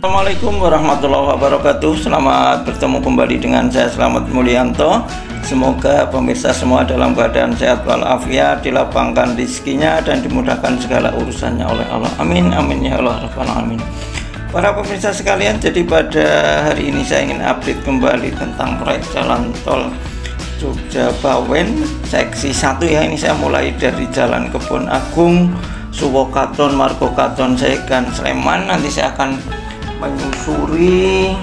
Assalamualaikum warahmatullahi wabarakatuh. Selamat bertemu kembali dengan saya Slamet Mulyanto. Semoga pemirsa semua dalam keadaan sehat walafiat, dilapangkan rezekinya dan dimudahkan segala urusannya oleh Allah. Amin amin ya Allah rabbal alamin. Para pemirsa sekalian, jadi pada hari ini saya ingin update kembali tentang proyek jalan tol Jogja Bawen seksi 1 ya. Ini saya mulai dari Jalan Kebon Agung, Suwokaton, Margokaton, Segan, Sleman. Nanti saya akan menyusuri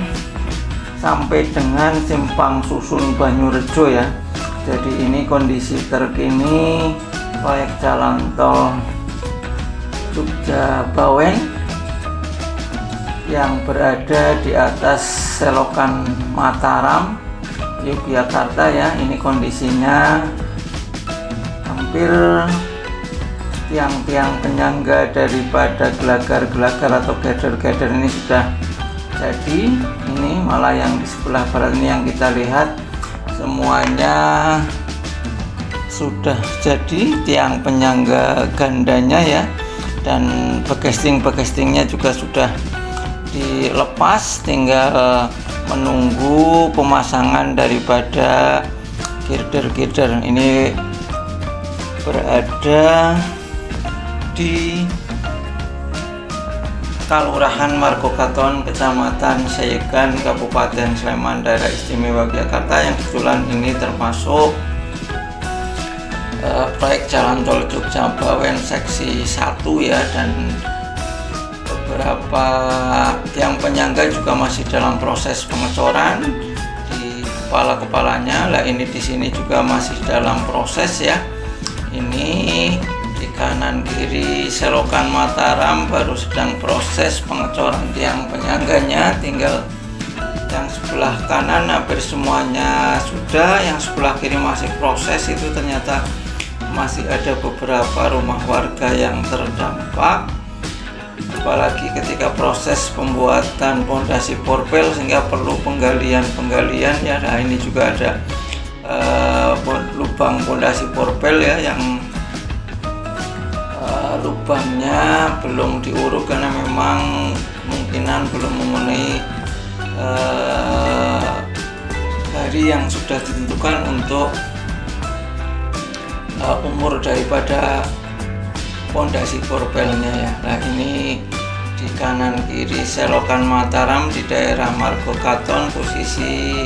sampai dengan Simpang Susun Banyurejo ya. Jadi ini kondisi terkini proyek jalan tol Jogja Bawen yang berada di atas selokan Mataram, Yogyakarta ya. Ini kondisinya hampir tiang-tiang penyangga daripada gelagar-gelagar atau gather-gather ini sudah jadi. Ini malah yang di sebelah barat ini yang kita lihat semuanya sudah jadi, tiang penyangga gandanya ya, dan bekesting-bekestingnya juga sudah dilepas, tinggal menunggu pemasangan daripada girder-girder. Ini berada di Kelurahan Margokaton, Kecamatan Segan, Kabupaten Sleman, Daerah Istimewa Yogyakarta, yang kebetulan ini termasuk proyek jalan tol Jogja Bawen seksi 1 ya, dan beberapa tiang penyangga juga masih dalam proses pengecoran di kepala-kepalanya. Lah ini di sini juga masih dalam proses ya. Ini di kanan kiri selokan Mataram baru sedang proses pengecoran tiang penyangganya, tinggal yang sebelah kanan hampir semuanya sudah, yang sebelah kiri masih proses. Itu ternyata masih ada beberapa rumah warga yang terdampak, apalagi ketika proses pembuatan pondasi porpel sehingga perlu penggalian ya. Nah ini juga ada lubang pondasi porpel ya, yang lubangnya belum diuruk karena memang kemungkinan belum memenuhi hari yang sudah ditentukan untuk umur daripada pondasi porpelnya ya. Nah ini di kanan kiri selokan Mataram di daerah Margokaton, posisi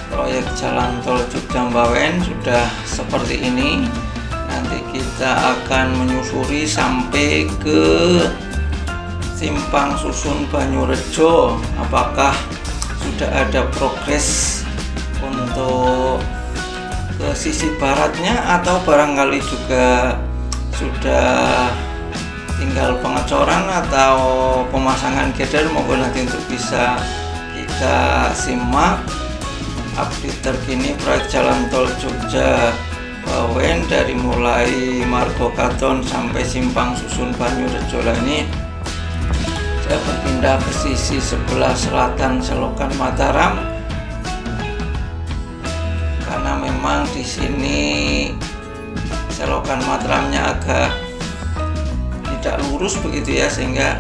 proyek jalan tol Jogja Bawen sudah seperti ini. Nanti kita akan menyusuri sampai ke Simpang Susun Banyurejo. Apakah sudah ada progres untuk ke sisi baratnya atau barangkali juga sudah tinggal pengecoran atau pemasangan girder. Moga nanti untuk bisa kita simak update terkini proyek jalan tol Jogja Bawen dari mulai Margokaton sampai Simpang Susun Banyurejo. Ini saya berpindah ke sisi sebelah selatan selokan Mataram karena memang di sini selokan Mataramnya agak tidak lurus begitu ya, sehingga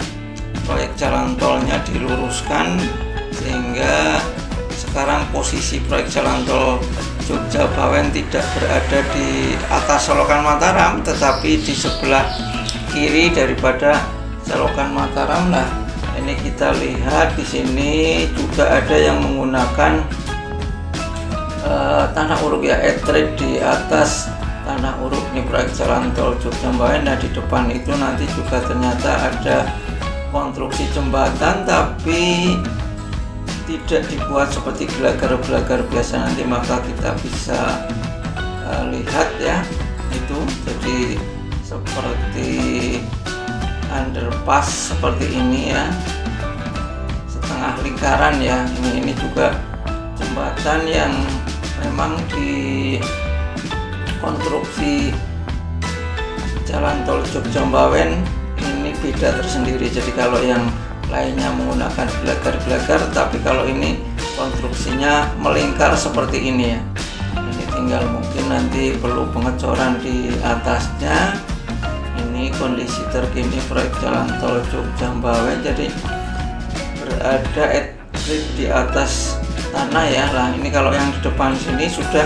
proyek jalan tolnya diluruskan, sehingga sekarang posisi proyek jalan tol Jogja Bawen tidak berada di atas selokan Mataram tetapi di sebelah kiri daripada selokan Mataram. Nah ini kita lihat di sini juga ada yang menggunakan tanah uruk ya, etret di atas tanah uruk. Ini proyek jalan tol Jogja Bawen. Nah di depan itu nanti juga ternyata ada konstruksi jembatan tapi tidak dibuat seperti gelagar-gelagar biasa nanti, maka kita bisa lihat ya, itu jadi seperti underpass seperti ini ya, setengah lingkaran ya. Ini juga jembatan yang memang di konstruksi jalan tol Jogja Bawen ini beda tersendiri. Jadi kalau yang lainnya menggunakan gelagar-gelagar, tapi kalau ini konstruksinya melingkar seperti ini ya. Ini tinggal mungkin nanti perlu pengecoran di atasnya. Ini kondisi terkini proyek jalan tol Jogja Bawen. Jadi berada di atas tanah ya. Lah ini kalau yang di depan sini sudah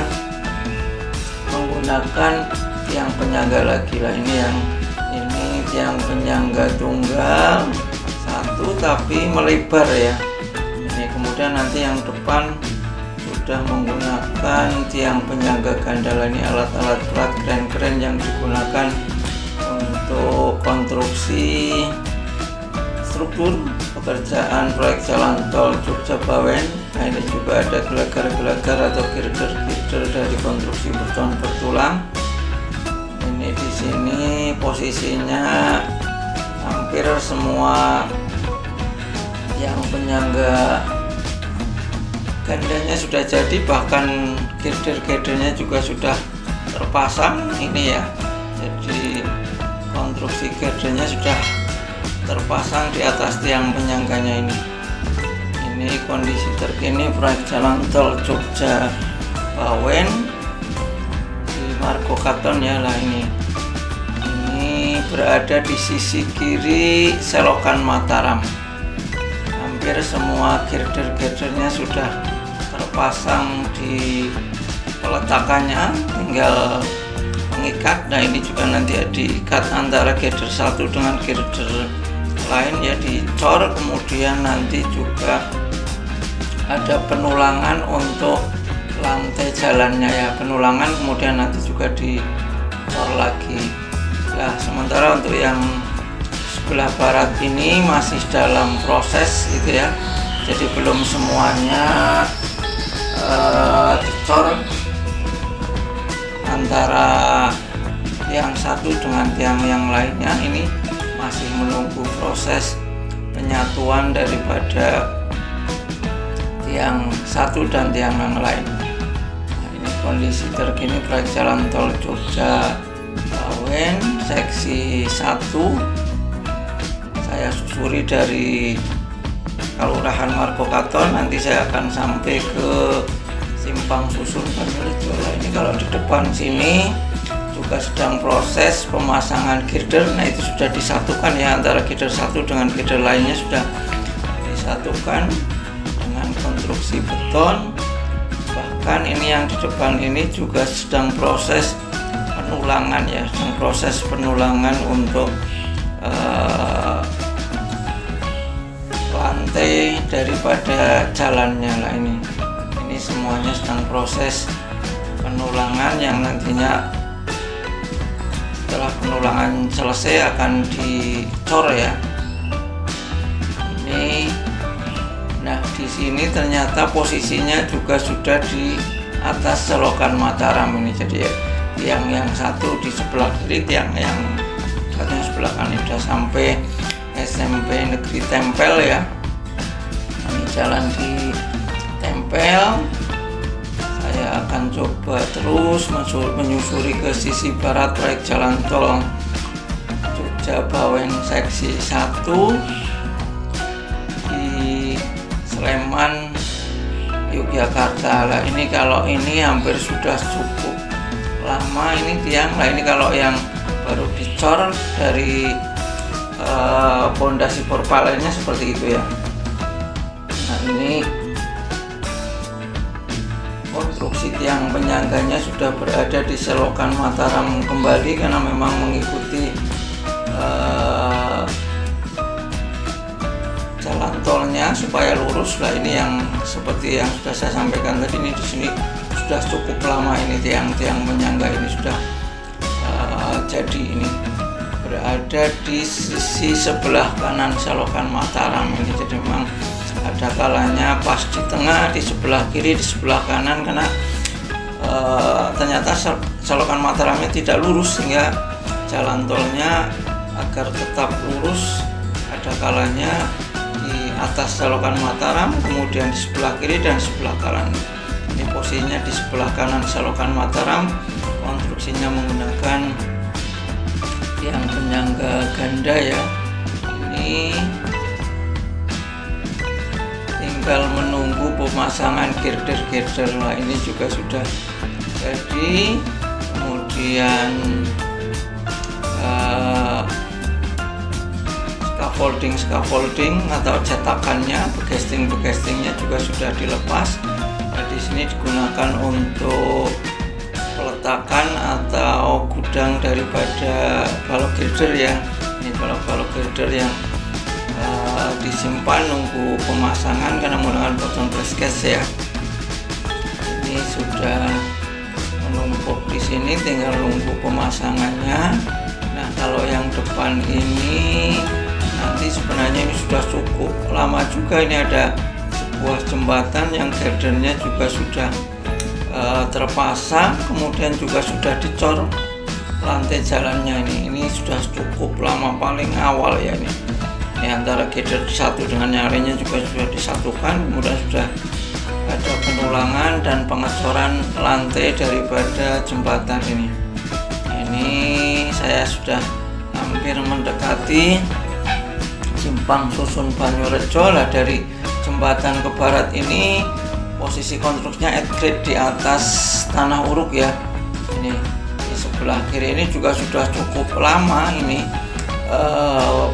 menggunakan tiang penyangga lagi lah. Ini tiang penyangga tunggal satu tapi melebar ya. Ini kemudian nanti yang depan sudah menggunakan tiang penyangga ganda. Ini alat-alat berat keren-keren yang digunakan untuk konstruksi struktur pekerjaan proyek jalan tol Jogja Bawen. Nah, ini juga ada gelagar-gelagar atau girder-girder dari konstruksi beton bertulang. Ini di sini posisinya hampir semua yang penyangga gandanya sudah jadi, bahkan girder-girdernya juga sudah terpasang ini ya. Jadi konstruksi girdernya sudah terpasang di atas tiang penyangganya ini. Ini kondisi terkini proyek jalan tol Jogja Bawen di Margo Katon ya. Lah ini berada di sisi kiri selokan Mataram. Hampir semua girder-girdernya sudah terpasang di peletakannya, tinggal mengikat. Nah ini juga nanti diikat antara girder satu dengan girder lain ya, dicor. Kemudian nanti juga ada penulangan untuk lantai jalannya ya, penulangan kemudian nanti juga dicor lagi. Nah sementara untuk yang sebelah barat ini masih dalam proses gitu ya, jadi belum semuanya dicor antara tiang satu dengan tiang yang lainnya. Ini masih menunggu proses penyatuan daripada tiang satu dan tiang yang lain. Nah, ini kondisi terkini proyek jalan tol Jogja Bawen seksi 1. Saya susuri dari Kelurahan Margo Katon, nanti saya akan sampai ke Simpang Susun Banjarjo. Ini kalau di depan sini juga sedang proses pemasangan girder. Nah itu sudah disatukan ya, antara girder satu dengan girder lainnya sudah disatukan dengan konstruksi beton. Bahkan ini yang di depan ini juga sedang proses penulangan ya, sedang proses penulangan untuk lantai daripada jalannya lah. Ini semuanya sedang proses penulangan yang nantinya setelah penulangan selesai akan dicor ya. Ini nah di sini ternyata posisinya juga sudah di atas selokan Mataram ini. Jadi ya, tiang yang satu di sebelah kiri, tiang yang satu yang sebelah kanan sudah sampai SMP Negeri Tempel ya. Ini jalan di Tempel. Saya akan coba terus menyusuri ke sisi barat proyek jalan tol Jogja Bawen seksi 1 di Sleman Yogyakarta. Lah ini kalau ini hampir sudah cukup lama ini tiang. Lah ini kalau yang baru dicor dari pondasi porpalennya seperti itu ya. Nah ini konstruksi tiang penyangganya sudah berada di selokan Mataram kembali karena memang mengikuti jalan tolnya supaya lurus. Lah ini yang seperti yang sudah saya sampaikan tadi, ini di sini sudah cukup lama ini tiang-tiang penyangga ini sudah jadi. Ini berada di sisi sebelah kanan selokan Mataram ini. Jadi memang ada kalanya pas di tengah, di sebelah kiri, di sebelah kanan, karena ternyata selokan Mataramnya tidak lurus, sehingga jalan tolnya agar tetap lurus ada kalanya di atas selokan Mataram, kemudian di sebelah kiri dan sebelah kanan. Ini posisinya di sebelah kanan selokan Mataram, konstruksinya menggunakan tiang penyangga ganda ya. Ini tinggal menunggu pemasangan girder-girder. Nah ini juga sudah jadi, kemudian scaffolding atau cetakannya, begestingnya juga sudah dilepas. Nah, di sini digunakan untuk peletakan atau gudang daripada balok girder ya. Ini balok girder yang disimpan nunggu pemasangan karena menggunakan potong press-case ya. Ini sudah menumpuk di sini, tinggal nunggu pemasangannya. Nah, kalau yang depan ini nanti sebenarnya ini sudah cukup lama juga. Ini ada sebuah jembatan yang girdernya juga sudah terpasang, kemudian juga sudah dicor lantai jalannya. Ini sudah cukup lama, paling awal ya ini. Ini antara girder satu dengan yang lainnya juga sudah disatukan, kemudian sudah ada penulangan dan pengecoran lantai daripada jembatan ini. Ini saya sudah hampir mendekati Simpang Susun Banyurejo lah. Dari jembatan ke barat ini posisi konstruksinya at grade di atas tanah uruk ya. Ini di sebelah kiri ini juga sudah cukup lama ini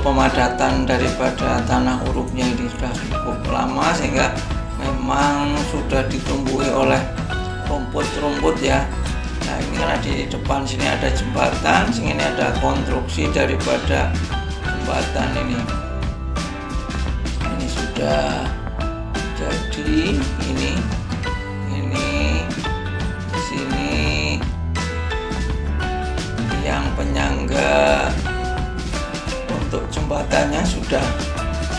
pemadatan daripada tanah uruknya ini sudah cukup lama, sehingga memang sudah ditumbuhi oleh rumput-rumput ya. Nah, ini karena di depan sini ada jembatan, sini ada konstruksi daripada jembatan ini. Ini sudah jadi, ini di sini yang penyangga untuk jembatannya sudah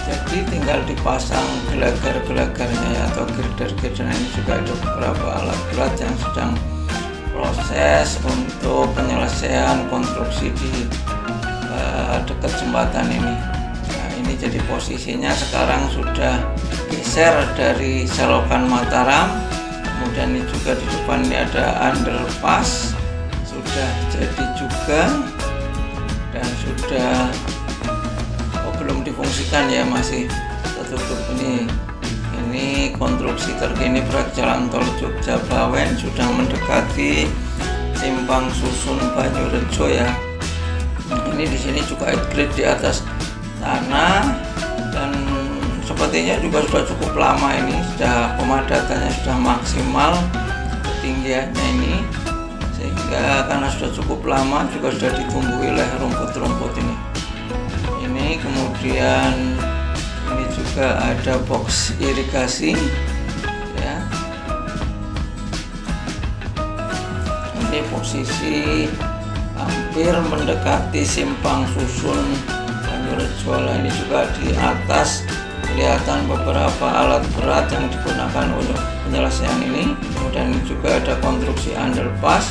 jadi, tinggal dipasang gelagar-gelagarnya ya, atau girder-girder. Ini juga ada beberapa alat berat yang sedang proses untuk penyelesaian konstruksi di dekat jembatan ini. Nah, ini jadi posisinya sekarang sudah geser dari selokan Mataram. Kemudian ini juga di depan ini ada underpass sudah jadi juga, dan sudah belum difungsikan ya, masih tertutup. Ini konstruksi terkini proyek jalan tol Jogja Bawen sudah mendekati Simpang Susun Banyurejo ya. Ini di sini juga grade di atas tanah, dan sepertinya juga sudah cukup lama ini, sudah pemadatannya sudah maksimal ketinggiannya ini, sehingga karena sudah cukup lama juga sudah ditumbuhi oleh rumput-rumput ini. Kemudian ini juga ada box irigasi ya. Ini posisi hampir mendekati Simpang Susun Banyurejo. Ini juga di atas kelihatan beberapa alat berat yang digunakan untuk penyelesaian ini. Kemudian juga ada konstruksi underpass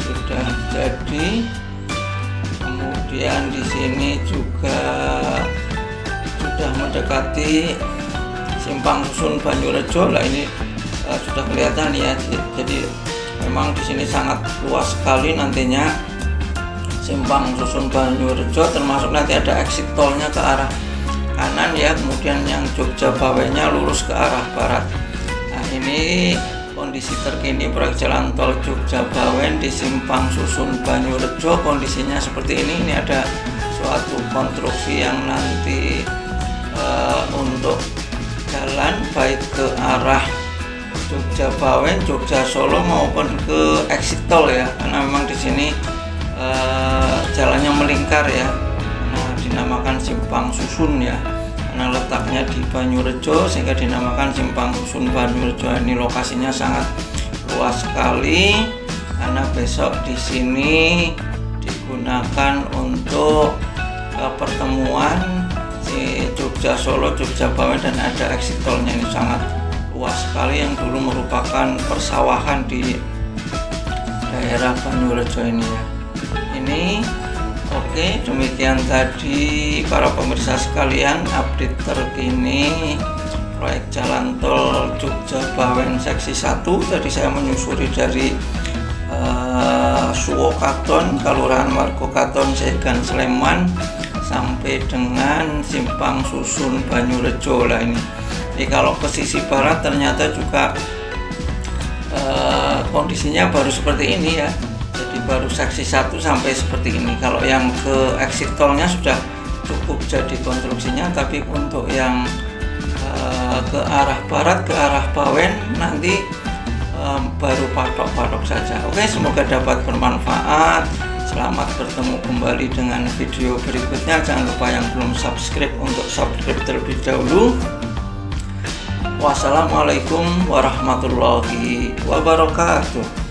sudah jadi. Kemudian di sini juga sudah mendekati Simpang Susun Banyurejo. Lah ini sudah kelihatan ya. Jadi memang di sini sangat luas sekali nantinya Simpang Susun Banyurejo, termasuk nanti ada exit tolnya ke arah kanan ya. Kemudian yang Jogja Bawennya lurus ke arah barat. Nah, ini kondisi terkini proyek jalan tol Jogja Bawen di Simpang Susun Banyurejo. Kondisinya seperti ini. Ini ada suatu konstruksi yang nanti untuk jalan baik ke arah Jogja Bawen, Jogja Solo maupun ke exit tol ya. Karena memang di sini jalannya melingkar ya. Nah, dinamakan Simpang Susun ya. Karena letaknya di Banyurejo sehingga dinamakan Simpang Susun Banyurejo. Ini lokasinya sangat luas sekali karena besok di sini digunakan untuk pertemuan si Jogja Solo, Jogja Bawen, dan ada exit tolnya. Ini sangat luas sekali yang dulu merupakan persawahan di daerah Banyurejo ini ya. Ini oke, demikian tadi para pemirsa sekalian update terkini proyek jalan tol Jogja Bawen seksi 1. Tadi saya menyusuri dari Suwokaton, Kelurahan Margokaton, Segan, Sleman, sampai dengan Simpang Susun Banyurejo lah ini. Jadi kalau ke sisi barat ternyata juga kondisinya baru seperti ini ya. Jadi baru seksi 1 sampai seperti ini. Kalau yang ke exit tolnya sudah cukup jadi konstruksinya, tapi untuk yang ke arah barat, ke arah Bawen nanti baru patok-patok saja. Oke, semoga dapat bermanfaat. Selamat bertemu kembali dengan video berikutnya. Jangan lupa yang belum subscribe untuk subscribe terlebih dahulu. Wassalamualaikum warahmatullahi wabarakatuh.